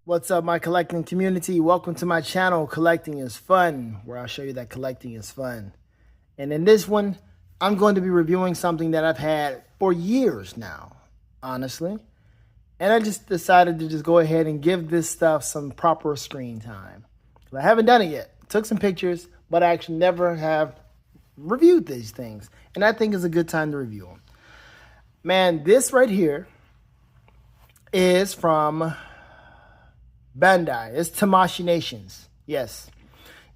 What's up, my collecting community? Welcome to my channel, Collecting is Fun, where I'll show you that collecting is fun. And in this one, I'm going to be reviewing something that I've had for years now, honestly. And I just decided to just go ahead and give this stuff some proper screen time. I haven't done it yet. Took some pictures, but I actually never have reviewed these things. And I think it's a good time to review them. Man, this right here is from Bandai. It's Tamashi Nations. Yes.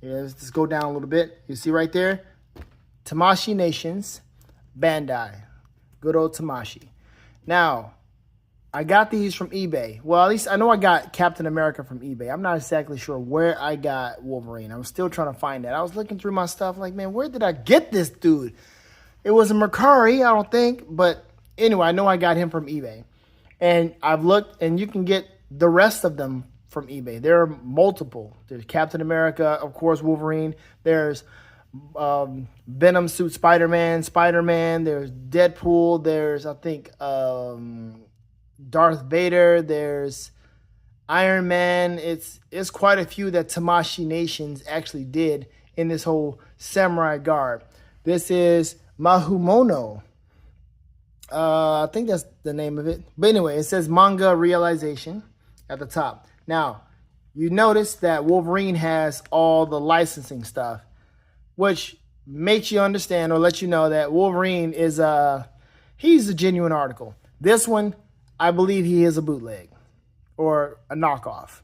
Let's just go down a little bit. You see right there? Tamashi Nations, Bandai. Good old Tamashi. Now, I got these from eBay. Well, at least I know I got Captain America from eBay. I'm not exactly sure where I got Wolverine. I'm still trying to find that. I was looking through my stuff like, man, where did I get this dude? It was a Mercari, I don't think. But anyway, I know I got him from eBay. And I've looked, and you can get the rest of them from eBay. There are multiple. There's Captain America, of course, Wolverine. There's Venom suit Spider-Man. There's Deadpool. There's, I think, Darth Vader. There's Iron Man. It's quite a few that Tamashi Nations actually did in this whole samurai garb. This is Mahumono. I think that's the name of it. But anyway, it says Manga Realization at the top. Now, you notice that Wolverine has all the licensing stuff, which makes you understand or lets you know that Wolverine is he's a genuine article. This one, I believe he is a bootleg or a knockoff.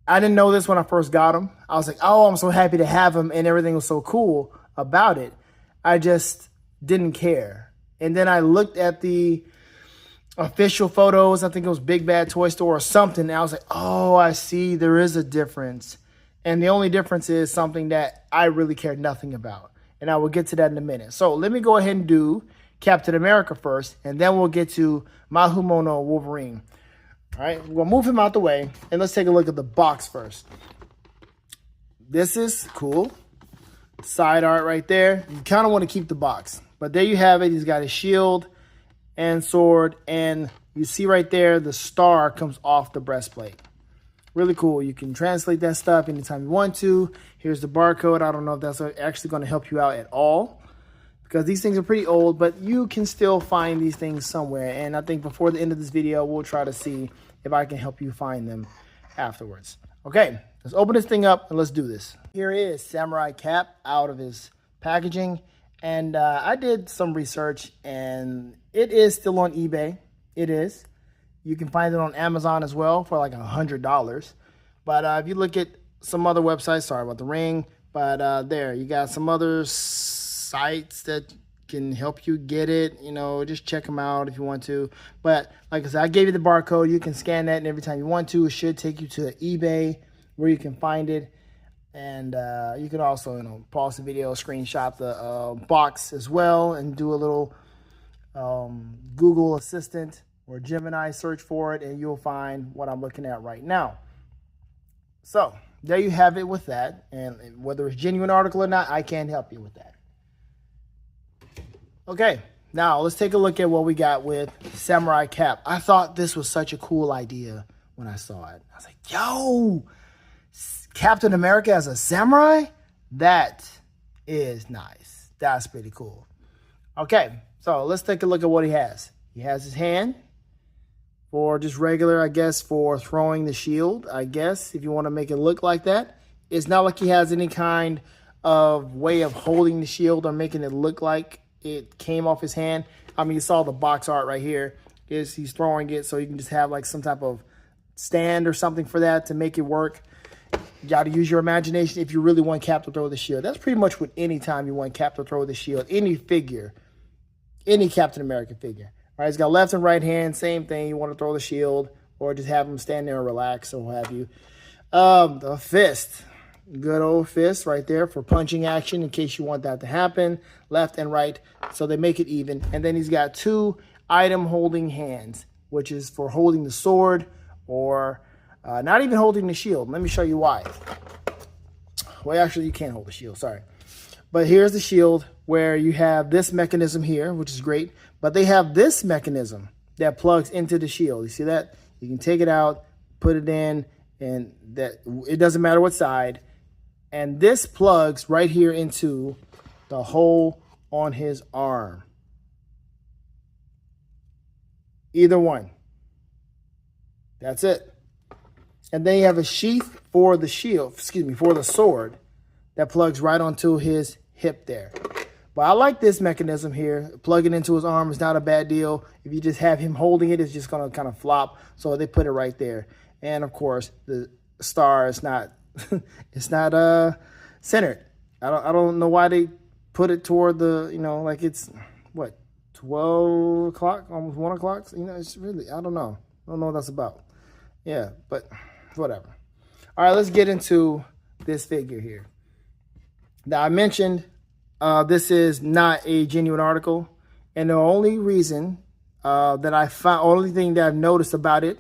I didn't know this when I first got him. I was like, oh, I'm so happy to have him, and everything was so cool about it. I just didn't care. And then I looked at the official photos. I think it was Big Bad Toy Store or something. And I was like, oh, I see. There is a difference. And the only difference is something that I really care nothing about. And I will get to that in a minute. So let me go ahead and do Captain America first, and then we'll get to Mahumono Wolverine. All right, we'll move him out the way, and let's take a look at the box first. This is cool. Side art right there. You kind of want to keep the box. But there you have it. He's got his shield and sword, and you see right there the star comes off the breastplate. Really cool. You can translate that stuff anytime you want to. Here's the barcode. I don't know if that's actually going to help you out at all, because these things are pretty old, but you can still find these things somewhere. And I think before the end of this video, we'll try to see if I can help you find them afterwards. Okay, let's open this thing up and let's do this. Here is Samurai Cap out of his packaging. And I did some research, and it is still on eBay. It is. You can find it on Amazon as well for like $100. But if you look at some other websites, sorry about the ring, but there, you got some other sites that can help you get it. You know, just check them out if you want to. But like I said, I gave you the barcode. You can scan that, and every time you want to, it should take you to eBay where you can find it. And you can also, you know, pause the video, screenshot the box as well, and do a little Google Assistant or Gemini search for it, and you'll find what I'm looking at right now. So there you have it with that. And whether it's a genuine article or not, I can't help you with that. Okay, now let's take a look at what we got with Samurai Cap. I thought this was such a cool idea when I saw it. I was like, yo, Captain America as a samurai? That is nice. That's pretty cool. Okay, so let's take a look at what he has. He has his hand for just regular, I guess, for throwing the shield, I guess, if you want to make it look like that. It's not like he has any kind of way of holding the shield or making it look like it came off his hand. I mean, you saw the box art right here. He's throwing it, so you can just have like some type of stand or something for that to make it work. You got to use your imagination if you really want Cap to throw the shield. That's pretty much what any time you want Cap to throw the shield. Any figure, any Captain America figure. All right, he's got left and right hand, same thing. You want to throw the shield or just have him stand there and relax or what have you. The fist. Good old fist right there for punching action in case you want that to happen. Left and right, so they make it even. And then he's got two item holding hands, which is for holding the sword or not even holding the shield. Let me show you why. Well, actually, you can't hold the shield, sorry. But here's the shield where you have this mechanism here, which is great. But they have this mechanism that plugs into the shield. You see that? You can take it out, put it in, and that it doesn't matter what side. And this plugs right here into the hole on his arm. Either one. That's it. And then you have a sheath for the shield, for the sword that plugs right onto his hip there. But I like this mechanism here. Plugging into his arm is not a bad deal. If you just have him holding it, it's just going to kind of flop. So they put it right there. And of course, the star is not it's not centered. I don't know why they put it toward the, like it's what, 12 o'clock, almost 1 o'clock. It's really, I don't know what that's about. Yeah, but whatever. All right, let's get into this figure here. Now, I mentioned this is not a genuine article, and the only reason that I found, only thing that I've noticed about it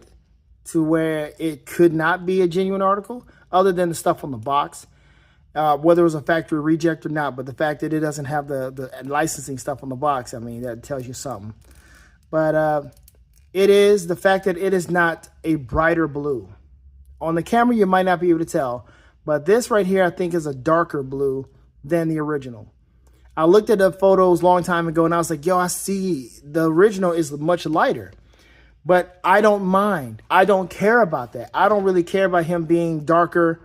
to where it could not be a genuine article, other than the stuff on the box, whether it was a factory reject or not, but the fact that it doesn't have the licensing stuff on the box, I mean, that tells you something. But it is the fact that it is not a brighter blue. On the camera, you might not be able to tell, but this right here, I think, is a darker blue than the original. I looked at the photos a long time ago, and I was like, yo, I see the original is much lighter. But I don't mind. I don't care about that. I don't really care about him being darker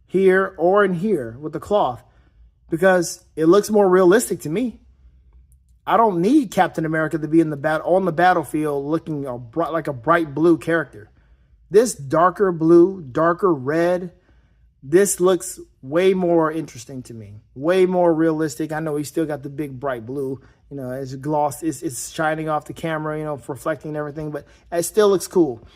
here or in here with the cloth because it looks more realistic to me. I don't need Captain America to be on the battlefield looking like a bright blue character. This darker blue, darker red, this looks way more interesting to me, way more realistic. I know he's still got the big bright blue, it's gloss, it's shining off the camera, reflecting and everything, but it still looks cool.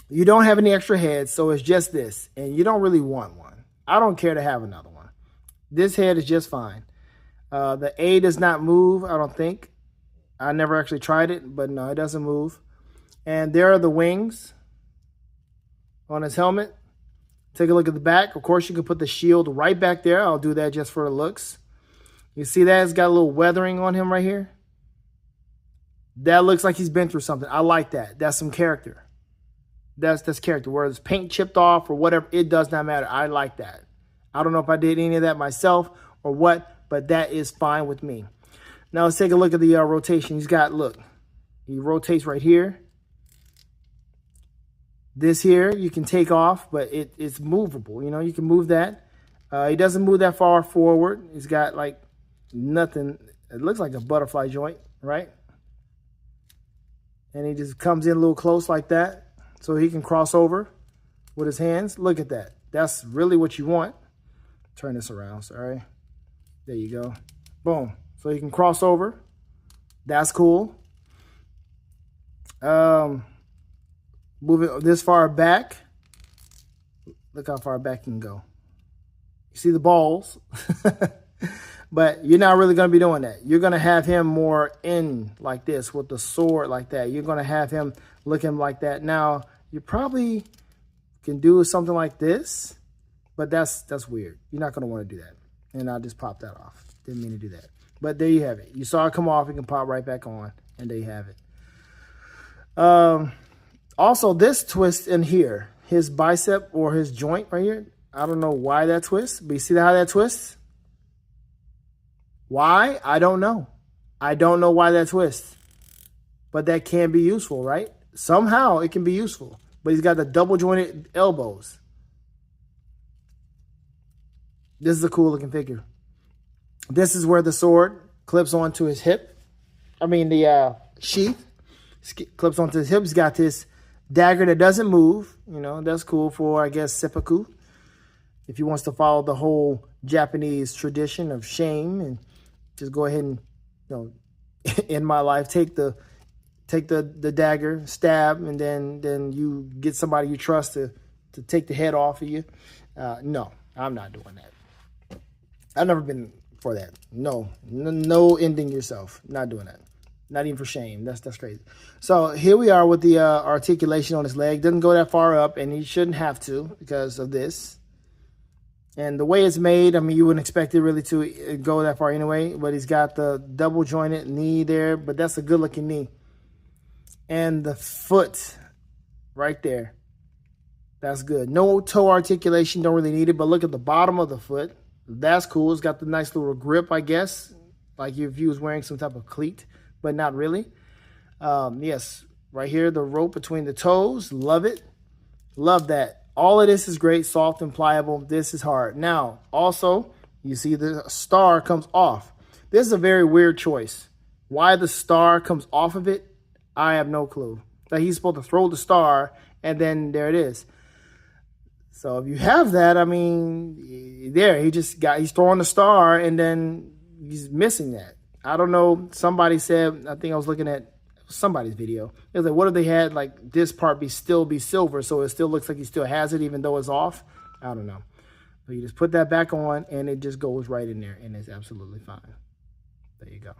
You don't have any extra heads, so it's just this, and you don't really want one. I don't care to have another one. This head is just fine. The A does not move, I don't think. I never actually tried it, but no, it doesn't move. And there are the wings on his helmet. Take a look at the back. Of course, you can put the shield right back there. I'll do that just for the looks. You see that? It's got a little weathering on him right here. That looks like he's been through something. I like that. That's some character. That's character. Whether it's paint chipped off or whatever, it does not matter. I like that. I don't know if I did any of that myself or what, but that is fine with me. Now let's take a look at the rotation. He's got, look, he rotates right here. This here you can take off, but it's movable. You can move that. He doesn't move that far forward. He's got like nothing. It looks like a butterfly joint, right? And he just comes in a little close like that so he can cross over with his hands. Look at that. That's really what you want. Turn this around, sorry. There you go. Boom. So he can cross over. That's cool. Moving this far back. Look how far back you can go. You see the balls. But you're not really going to be doing that. You're going to have him more in like this with the sword like that. You're going to have him looking like that. Now, you probably can do something like this, but that's weird. You're not going to want to do that. And I'll just pop that off. Didn't mean to do that. But there you have it. You saw it come off. It can pop right back on. And there you have it. Also, this twist in here, his bicep or his joint right here, I don't know why that twists, but you see how that twists? Why? I don't know. I don't know why that twists. But that can be useful, right? Somehow it can be useful. But he's got the double jointed elbows. This is a cool looking figure. This is where the sword clips onto his hip. I mean, the sheath clips onto his hip. He's got this dagger that doesn't move. That's cool for, I guess, seppuku. If he wants to follow the whole Japanese tradition of shame and just go ahead and, in my life, take the dagger, stab, and then you get somebody you trust to take the head off of you. No, I'm not doing that. I've never been for that. No ending yourself. Not doing that. Not even for shame. That's crazy. So here we are with the articulation on his leg. Doesn't go that far up, and he shouldn't have to because of this. And the way it's made, I mean, you wouldn't expect it really to go that far anyway, but he's got the double jointed knee there, but that's a good looking knee. And the foot right there. That's good. No toe articulation, don't really need it, but look at the bottom of the foot. That's cool. It's got the nice little grip, I guess, like if you was wearing some type of cleat, but not really. Yes, right here, the rope between the toes. Love it. Love that. All of this is great, soft and pliable. This is hard. Now, also, you see the star comes off. This is a very weird choice. Why the star comes off of it, I have no clue. Like he's supposed to throw the star, and then there it is. So if you have that, I mean, there, he's throwing the star, and then he's missing that. I don't know. Somebody said, I think I was looking at somebody's video. It was like, what if they had like this part still be silver, so it still looks like he still has it even though it's off? I don't know. But you just put that back on and it just goes right in there and it's absolutely fine. There you go.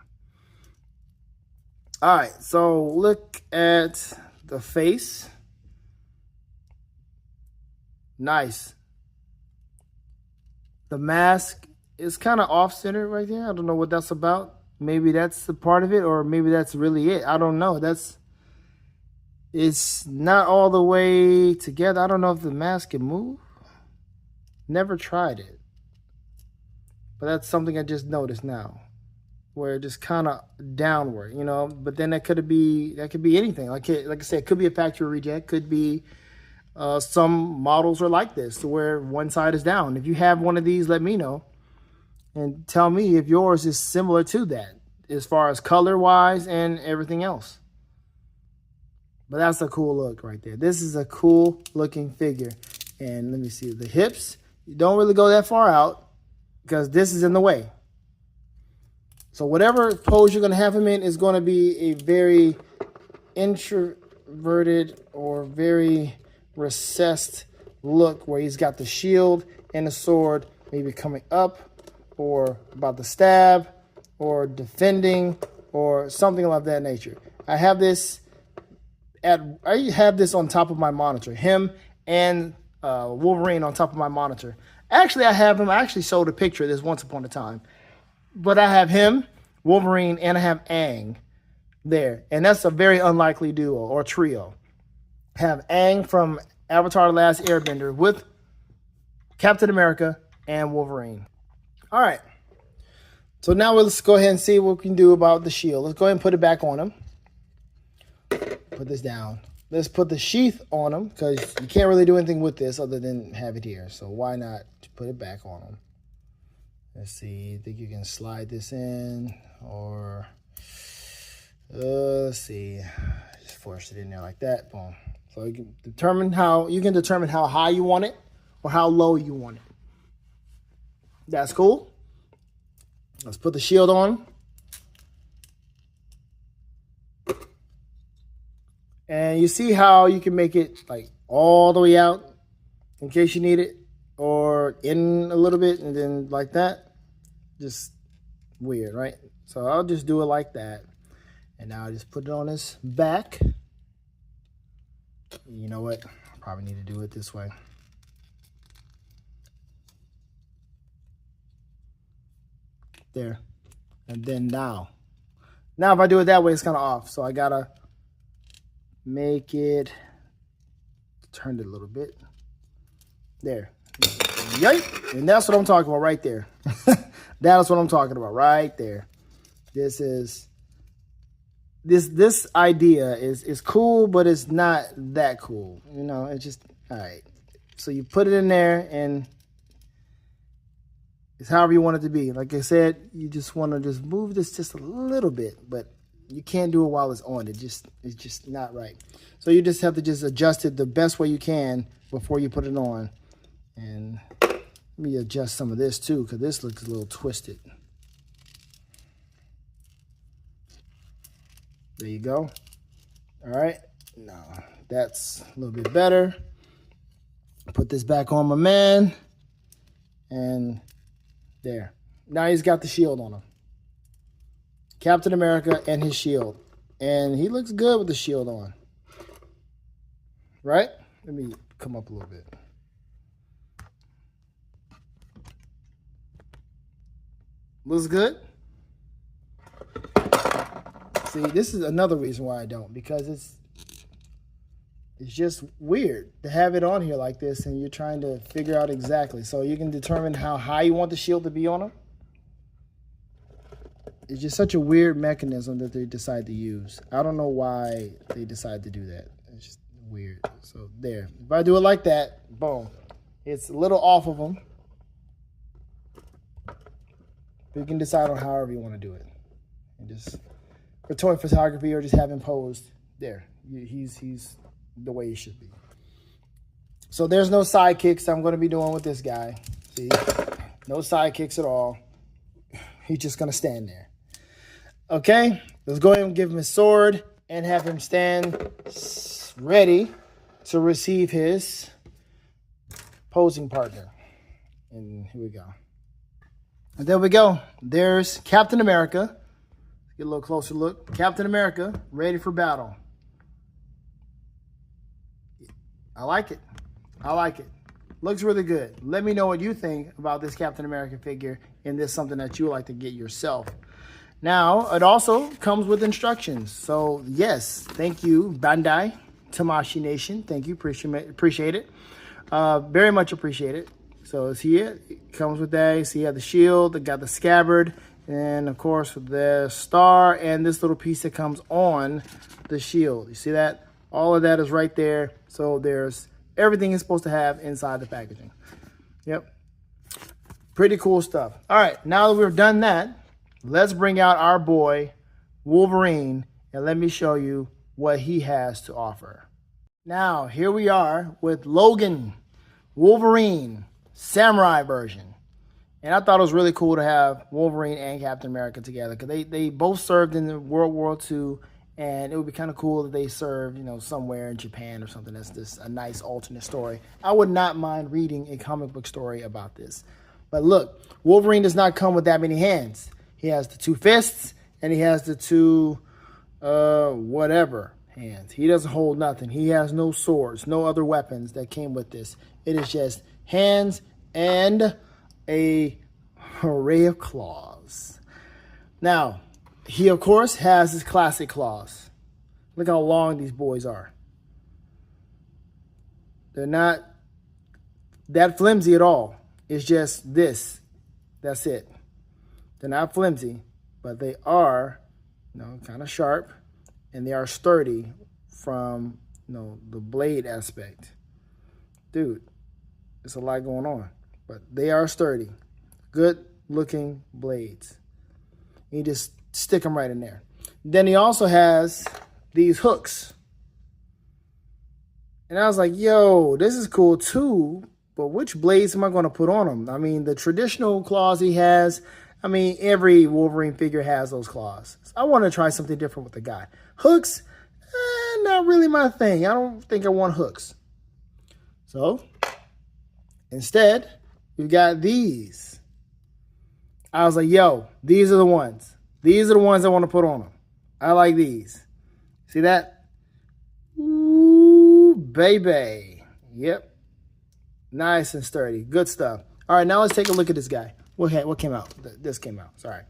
All right, so look at the face. Nice. The mask is kind of off-center right there. I don't know what that's about. Maybe that's the part of it, or maybe that's really it. I don't know. It's not all the way together. I don't know if the mask can move. Never tried it. But that's something I just noticed now, where it just kind of downward, you know. But then that could be anything. Like I said, it could be a factory reject. Could be some models are like this, to where one side is down. If you have one of these, let me know. And tell me if yours is similar to that as far as color-wise and everything else. But that's a cool look right there. This is a cool-looking figure. And let me see. The hips, you don't really go that far out because this is in the way. So whatever pose you're going to have him in is going to be a very introverted or very recessed look where he's got the shield and the sword maybe coming up, or about to stab, or defending, or something of that nature. I have this on top of my monitor. Him and Wolverine on top of my monitor. Actually, I have him. I actually showed a picture of this once upon a time. But I have him, Wolverine, and I have Aang there. And that's a very unlikely duo or trio. I have Aang from Avatar: The Last Airbender with Captain America and Wolverine. All right, so now let's go ahead and see what we can do about the shield. Let's go ahead and put it back on him. Put this down. Let's put the sheath on him because you can't really do anything with this other than have it here. So why not put it back on him? Let's see. I think you can slide this in, or let's see. Just force it in there like that. Boom. So you can determine how high you want it or how low you want it. That's cool. Let's put the shield on. And you see how you can make it like all the way out in case you need it, or in a little bit and then like that. Just weird, right? So I'll just do it like that. And now I just put it on his back. You know what? I probably need to do it this way. There. And then now if I do it that way, it's kind of off. So I gotta make it, turn it a little bit. There. Yikes. And that's what I'm talking about right there. That's what I'm talking about right there. This idea is cool, but it's not that cool. You know, it's just, all right. So you put it in there and it's however you want it to be. Like I said, you just want to just move this just a little bit, but you can't do it while it's on. It's just not right. So you just have to just adjust it the best way you can before you put it on. And let me adjust some of this too, because this looks a little twisted. There you go. All right. Now that's a little bit better. Put this back on my man. And there. Now he's got the shield on him. Captain America and his shield. And he looks good with the shield on. Right? Let me come up a little bit. Looks good. See, this is another reason why I don't, because it's just weird to have it on here like this and you're trying to figure out exactly. So you can determine how high you want the shield to be on them. It's just such a weird mechanism that they decide to use. I don't know why they decide to do that. It's just weird. So there. If I do it like that, boom. It's a little off of them. You can decide on however you want to do it. And just for toy photography or just have him posed. There. He's the way he should be. So there's no sidekicks I'm going to be doing with this guy. See? No sidekicks at all. He's just going to stand there. Okay, let's go ahead and give him his sword and have him stand ready to receive his posing partner. And here we go. And there we go. There's Captain America. Get a little closer look. Captain America, ready for battle. I like it. I like it. Looks really good. Let me know what you think about this Captain America figure and this something that you would like to get yourself. Now, it also comes with instructions. So, yes, thank you, Bandai, Tamashi Nation. Thank you. Appreciate it. Very much appreciate it. So, see it? It comes with that. You see, you have the shield, it got the scabbard, and, of course, the star and this little piece that comes on the shield. You see that? All of that is right there. So, there's everything it's supposed to have inside the packaging. Yep. Pretty cool stuff. All right, now that we've done that, let's bring out our boy, Wolverine, and let me show you what he has to offer. Now, here we are with Logan, Wolverine, Samurai version. And I thought it was really cool to have Wolverine and Captain America together because they both served in the World War II, and it would be kind of cool that they served, you know, somewhere in Japan or something. That's just a nice alternate story. I would not mind reading a comic book story about this. But look, Wolverine does not come with that many hands. He has the 2 fists, and he has the 2, whatever hands. He doesn't hold nothing. He has no swords, no other weapons that came with this. It is just hands and a array of claws. Now, he, of course, has his classic claws. Look how long these boys are. They're not that flimsy at all. It's just this. That's it. They're not flimsy, but they are, you know, kind of sharp, and they are sturdy from, you know, the blade aspect. Dude, there's a lot going on, but they are sturdy. Good looking blades. You just stick them right in there. Then he also has these hooks. And I was like, yo, this is cool too, but which blades am I going to put on him? I mean, the traditional claws he has, I mean, every Wolverine figure has those claws. So I want to try something different with the guy. Hooks, not really my thing. I don't think I want hooks. So, instead, we've got these. I was like, yo, these are the ones. These are the ones I want to put on them. I like these. See that? Ooh, baby. Yep. Nice and sturdy. Good stuff. All right, now let's take a look at this guy. What came out? This came out. Sorry.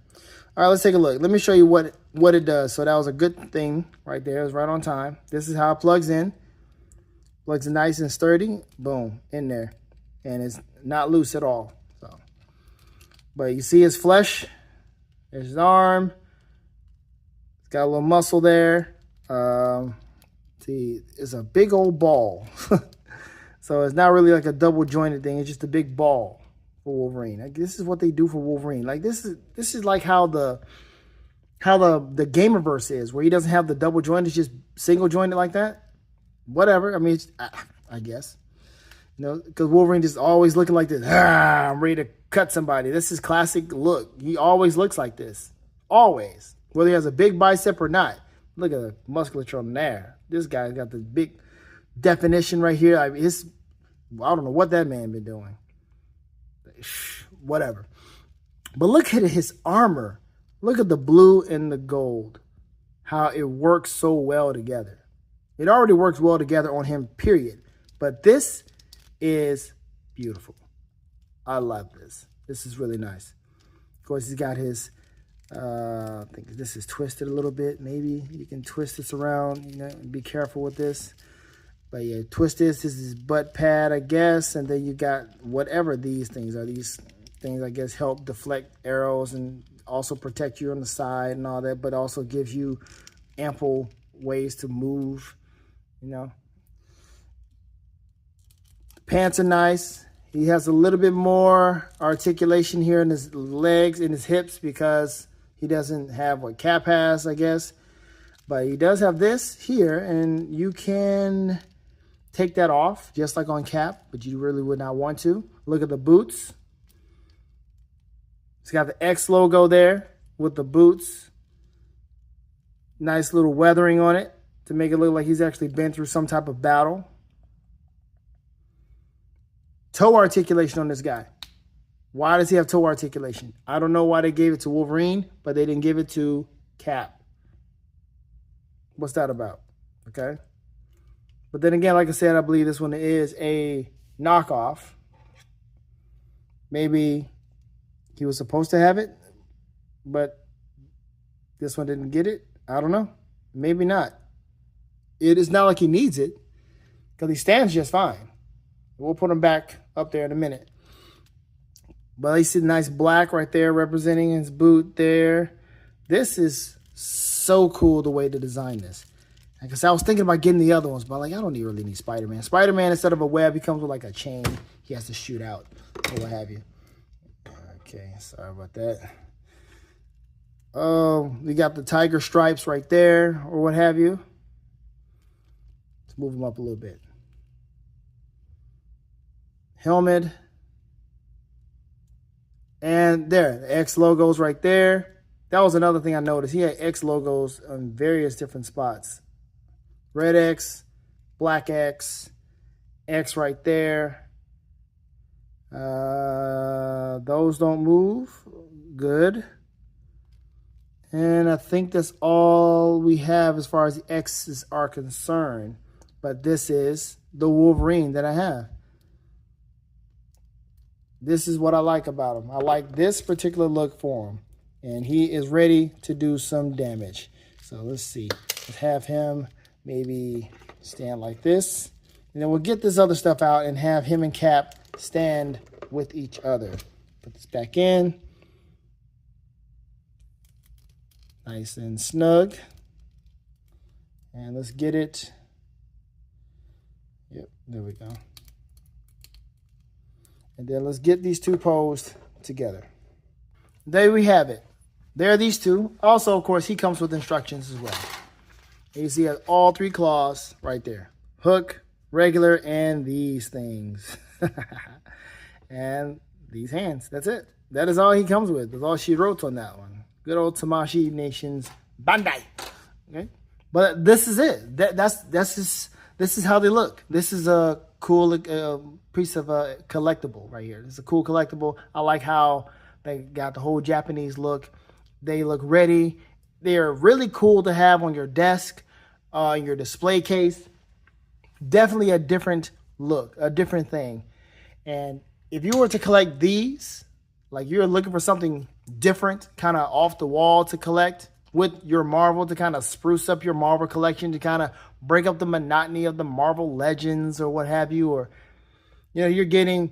All right, let's take a look. Let me show you what it does. So that was a good thing right there. It was right on time. This is how it plugs in. Plugs in nice and sturdy. Boom, in there. And it's not loose at all. So, but you see his flesh. There's his arm. It's got a little muscle there. See, it's a big old ball. So it's not really like a double jointed thing. It's just a big ball for Wolverine. Like, this is what they do for Wolverine. Like this is like how the Gamerverse is, where he doesn't have the double joint. It's just single jointed like that. Whatever. I mean, I guess. You know, because Wolverine just always looking like this. I'm ready to cut somebody. This is classic look. He always looks like this. Always. Whether he has a big bicep or not. Look at the musculature on there. This guy's got the big definition right here. I mean, I don't know what that man been doing. Whatever. But look at his armor. Look at the blue and the gold. How it works so well together. It already works well together on him, period. But this is beautiful. I love this. This is really nice. course, he's got his, I think this is twisted a little bit. Maybe you can twist this around, you know, be careful with this. But yeah, twist this. This is his butt pad, I guess. And then you got whatever these things are. These things, I guess, help deflect arrows and also protect you on the side and all that, but also gives you ample ways to move, you know. Pants are nice. He has a little bit more articulation here in his legs and his hips because he doesn't have what Cap has, I guess. But he does have this here, and you can take that off just like on Cap, but you really would not want to. Look at the boots. It's got the X logo there with the boots. Nice little weathering on it to make it look like he's actually been through some type of battle. Toe articulation on this guy. Why does he have toe articulation? I don't know why they gave it to Wolverine, but they didn't give it to Cap. What's that about? Okay. But then again, like I said, I believe this one is a knockoff. Maybe he was supposed to have it, but this one didn't get it. I don't know. Maybe not. It is not like he needs it because he stands just fine. We'll put him back up there in a minute. But you see the nice black right there representing his boot there. This is so cool the way to design this. Because I was thinking about getting the other ones, but like I don't really need Spider-Man. Spider-Man, instead of a web, he comes with like a chain he has to shoot out or what have you. Okay, sorry about that. Oh, we got the tiger stripes right there or what have you. Let's move them up a little bit. Helmet. And there, the X logos right there. That was another thing I noticed. He had X logos on various different spots. Red X, black X, X right there. Those don't move. Good. And I think that's all we have as far as the X's are concerned. But this is the Wolverine that I have. This is what I like about him. I like this particular look for him. And he is ready to do some damage. So let's see. Let's have him maybe stand like this. And then we'll get this other stuff out and have him and Cap stand with each other. Put this back in. Nice and snug. And let's get it. Yep, there we go. And then let's get these two posed together. There we have it. There are these two. Also, of course, he comes with instructions as well. And you see all three claws right there. Hook, regular, and these things. And these hands. That's it. That is all he comes with. That's all she wrote on that one. Good old Tamashi Nations Bandai. Okay? But this is it. This is how they look. This is a cool piece of a collectible right here. It's a cool collectible. I like how they got the whole Japanese look. They look ready. They are really cool to have on your desk, in your display case. Definitely a different look, a different thing. And if you were to collect these, like you're looking for something different, kind of off the wall to collect with your Marvel, to kind of spruce up your Marvel collection, to kind of break up the monotony of the Marvel Legends or what have you, or, you know, you're getting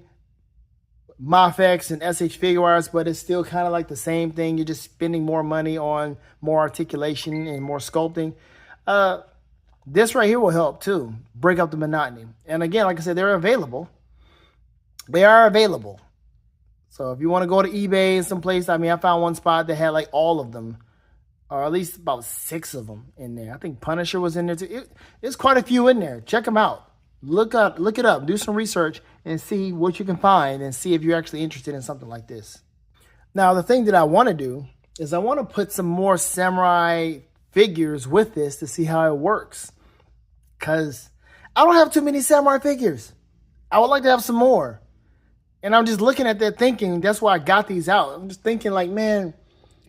Mafex and SH Figuarts, but it's still kind of like the same thing. You're just spending more money on more articulation and more sculpting. This right here will help too, break up the monotony. And again, like I said, they're available. They are available. So if you want to go to eBay and someplace, I mean, I found one spot that had like all of them, or at least about 6 of them in there. I think Punisher was in there too. There's quite a few in there. Check them out. Look it up, do some research and see what you can find and see if you're actually interested in something like this. Now, the thing that I want to do is I want to put some more samurai figures with this to see how it works. Because I don't have too many samurai figures. I would like to have some more. And I'm just looking at that thinking, that's why I got these out. I'm just thinking like, man,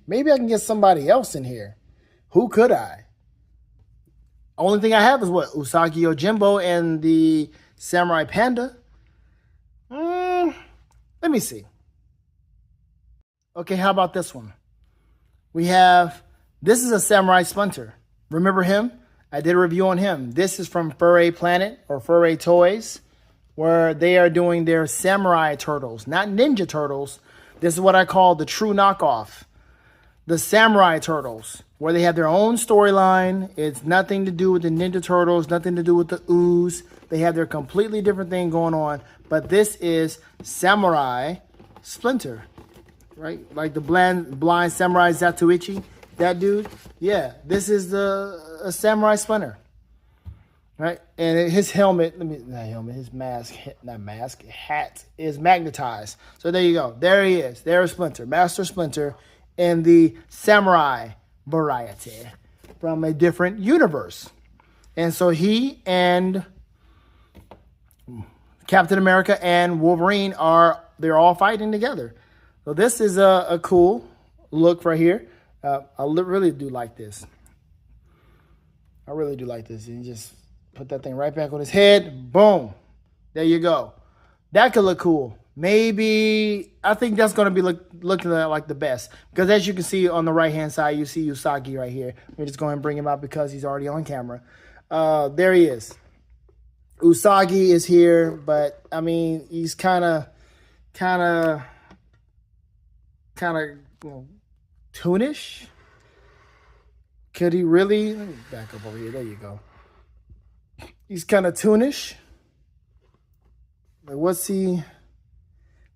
maybe I can get somebody else in here. Who could I? Only thing I have is what? Usagi Yojimbo and the Samurai Panda. Let me see. Okay, how about this one? We have, this is a Samurai Splinter. Remember him? I did a review on him. This is from Furry Planet or Furry Toys, where they are doing their Samurai Turtles, not Ninja Turtles. This is what I call the true knockoff. The Samurai Turtles, where they have their own storyline. It's nothing to do with the Ninja Turtles, nothing to do with the Ooze. They have their completely different thing going on. But this is Samurai Splinter, right? Like the blind Samurai Zatoichi, that dude. Yeah, this is a Samurai Splinter, right? And his helmet, his mask, not mask, hat is magnetized. So there you go. There he is. There's Splinter, Master Splinter, in the Samurai variety from a different universe. And so he and Captain America and Wolverine they're all fighting together. So this is a cool look right here. I really do like this. I really do like this. You just put that thing right back on his head. Boom. There you go. That could look cool. Maybe, I think that's going to be looking like the best. Because as you can see on the right-hand side, you see Usagi right here. We're just going to bring him out because he's already on camera. There he is. Usagi is here, but, I mean, he's kind of, toonish. Could he really? Let me back up over here. There you go. He's kind of toonish. Like, what's he?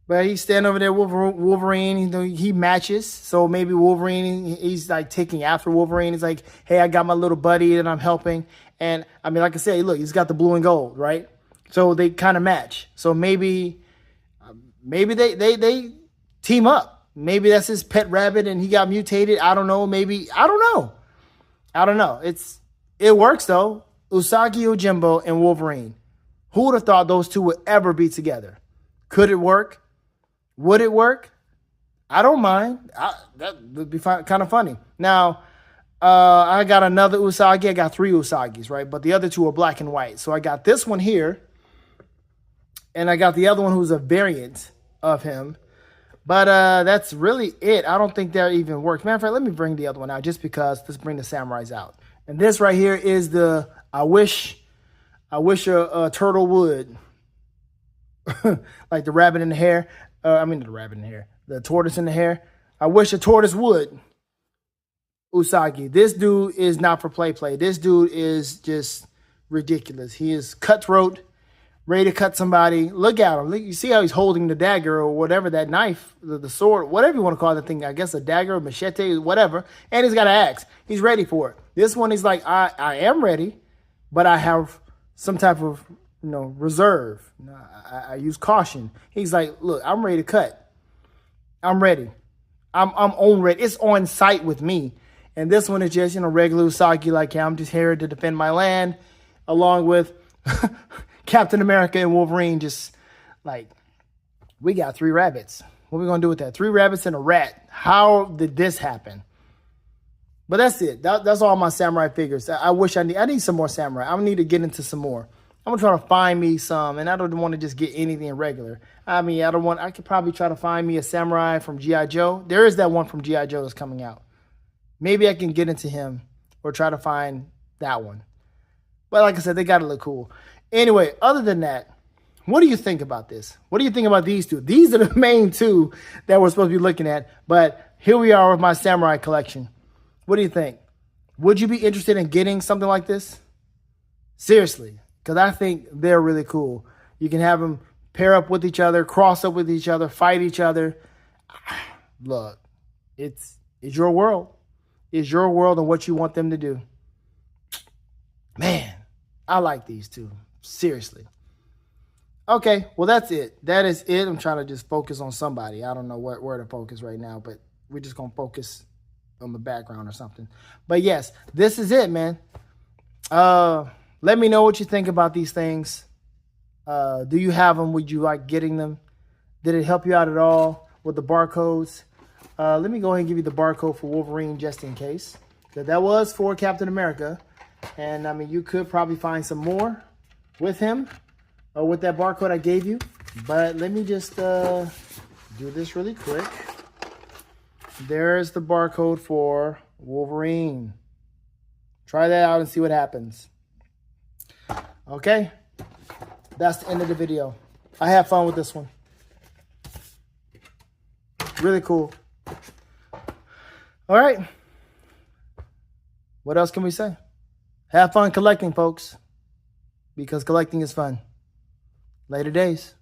But he's standing over there with Wolverine. He matches. So maybe Wolverine, he's like taking after Wolverine. He's like, hey, I got my little buddy that I'm helping. And I mean, like I said, look, he's got the blue and gold, right? So they kind of match. So maybe they team up. Maybe that's his pet rabbit and he got mutated. I don't know. Maybe, I don't know. It works though. Usagi Yojimbo and Wolverine. Who would have thought those two would ever be together? Could it work? Would it work? I don't mind. That would be kind of funny. Now, I got another Usagi. I got 3 Usagis, right? But the other 2 are black and white. So I got this one here. And I got the other one who's a variant of him. But that's really it. I don't think that even works. Matter of fact, let me bring the other one out just because. Let's bring the samurais out. And this right here is the I wish a turtle would. Like the rabbit in the hair. The tortoise in the hair. I wish a tortoise would. Usagi. This dude is not for play. This dude is just ridiculous. He is cutthroat, ready to cut somebody. Look at him. You see how he's holding the dagger or whatever, that knife, the sword, whatever you want to call the thing. I guess a dagger, machete, whatever. And he's got an axe. He's ready for it. This one, he's like, I am ready, but I have some type of reserve. I use caution. He's like, look, I'm ready to cut. I'm ready. I'm on ready. It's on site with me. And this one is just, regular Usagi, like, yeah, I'm just here to defend my land, along with Captain America and Wolverine, just like, we got 3 rabbits. What are we going to do with that? 3 rabbits and a rat. How did this happen? But that's it. That's all my samurai figures. I need some more samurai. I need to get into some more. I'm going to try to find me some, and I don't want to just get anything regular. I mean, I could probably try to find me a samurai from G.I. Joe. There is that one from G.I. Joe that's coming out. Maybe I can get into him or try to find that one. But like I said, they got to look cool. Anyway, other than that, what do you think about this? What do you think about these 2? These are the main 2 that we're supposed to be looking at. But here we are with my samurai collection. What do you think? Would you be interested in getting something like this? Seriously. Because I think they're really cool. You can have them pair up with each other, cross up with each other, fight each other. Look, it's your world. It's your world and what you want them to do. Man, I like these 2. Seriously. Okay, well, that's it. That is it. I'm trying to just focus on somebody. I don't know where to focus right now, but we're just going to focus on the background or something. But yes, this is it, man. Let me know what you think about these things. Do you have them? Would you like getting them? Did it help you out at all with the barcodes? Let me go ahead and give you the barcode for Wolverine just in case. That was for Captain America. And, I mean, you could probably find some more with him or with that barcode I gave you. But let me just do this really quick. There's the barcode for Wolverine. Try that out and see what happens. Okay, that's the end of the video. I had fun with this one. Really cool. All right. What else can we say? Have fun collecting, folks, because collecting is fun. Later days.